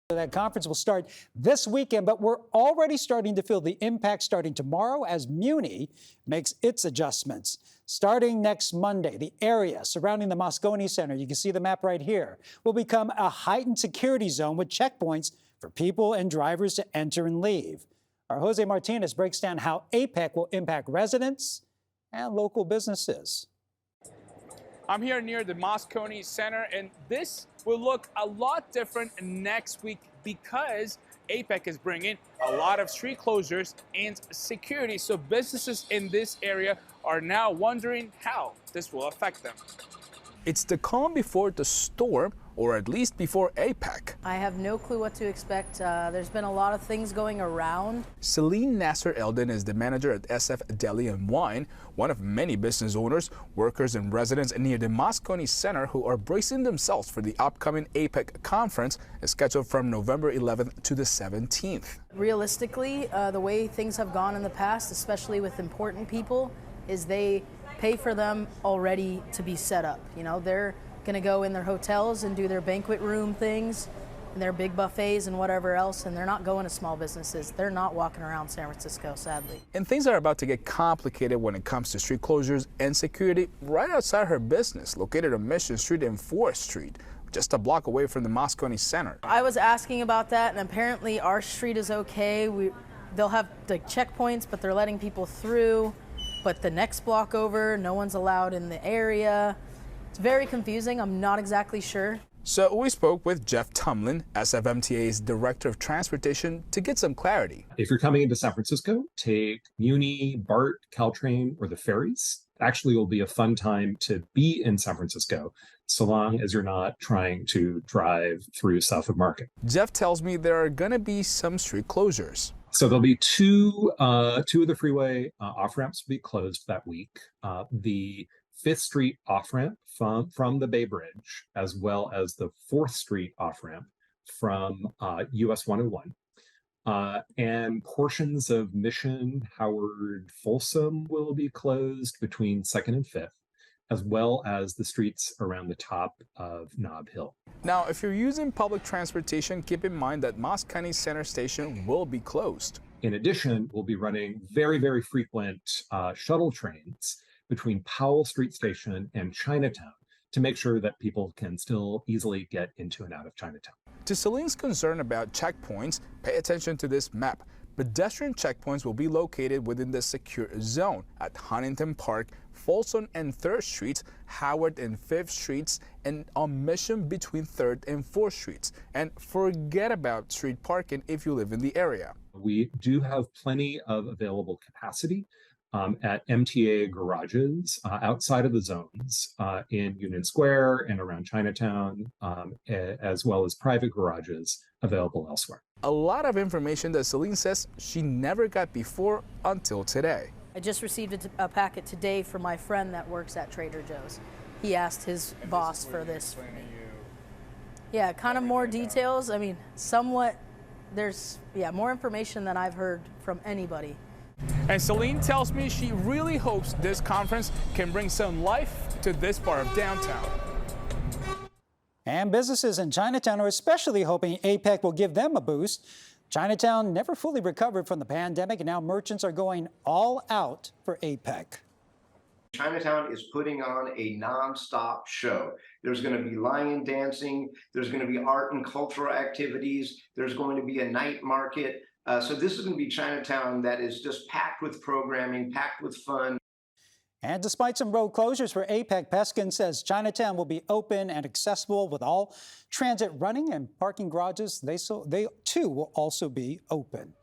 That conference will start this weekend, but we're already starting to feel the impact starting tomorrow as Muni makes its adjustments. Starting next Monday, the area surrounding the Moscone Center, you can see the map right here, will become a heightened security zone with checkpoints for people and drivers to enter and leave. Our Jose Martinez breaks down how APEC will impact residents and local businesses. I'm here near the Moscone Center, and this will look a lot different next week because APEC is bringing a lot of street closures and security. So businesses in this area are now wondering how this will affect them. It's the calm before the storm, or at least before APEC. I have no clue what to expect. There's been a lot of things going around. Celine Nasser Eldon is the manager at SF Deli and Wine, one of many business owners, workers, and residents near the Moscone Center who are bracing themselves for the upcoming APEC conference, scheduled from November 11th to the 17th. Realistically, the way things have gone in the past, especially with important people, is they pay for them already to be set up. You know, they're going to go in their hotels and do their banquet room things and their big buffets and whatever else, and they're not going to small businesses. They're not walking around San Francisco, sadly. And things are about to get complicated when it comes to street closures and security right outside her business, located on Mission Street and 4th Street, just a block away from the Moscone Center. I was asking about that, and apparently our street is okay. They'll have the checkpoints, but they're letting people through. But the next block over, no one's allowed in the area. It's very confusing. I'm not exactly sure. So we spoke with Jeff Tumlin, SFMTA's Director of Transportation, to get some clarity. If you're coming into San Francisco, take Muni, BART, Caltrain, or the ferries. Actually, it will be a fun time to be in San Francisco, so long as you're not trying to drive through South of Market. Jeff tells me there are going to be some street closures. So there'll be two of the freeway off-ramps will be closed that week. The 5th Street off-ramp from the Bay Bridge, as well as the 4th Street off-ramp from US 101. And portions of Mission, Howard, Folsom will be closed between 2nd and 5th, as well as the streets around the top of Nob Hill. Now, if you're using public transportation, keep in mind that Moscone Center Station will be closed. In addition, we'll be running very, very frequent shuttle trains between Powell Street Station and Chinatown to make sure that people can still easily get into and out of Chinatown. To Celine's concern about checkpoints, pay attention to this map. Pedestrian checkpoints will be located within the secure zone at Huntington Park, Folsom and 3rd Streets, Howard and 5th Streets, and on Mission between 3rd and 4th Streets. And forget about street parking if you live in the area. We do have plenty of available capacity at MTA garages outside of the zones in Union Square and around Chinatown, as well as private garages available elsewhere. A lot of information that Celine says she never got before until today. I just received a packet today from my friend that works at Trader Joe's. He asked his boss for this for me. Yeah, kind of more details. I mean, somewhat, there's more information than I've heard from anybody. And Celine tells me she really hopes this conference can bring some life to this part of downtown. And businesses in Chinatown are especially hoping APEC will give them a boost. Chinatown never fully recovered from the pandemic, and now merchants are going all out for APEC. Chinatown is putting on a non-stop show. There's going to be lion dancing, there's going to be art and cultural activities, there's going to be a night market. So this is going to be Chinatown that is just packed with programming, packed with fun. And despite some road closures for APEC, Peskin says Chinatown will be open and accessible with all transit running, and parking garages, they too will also be open.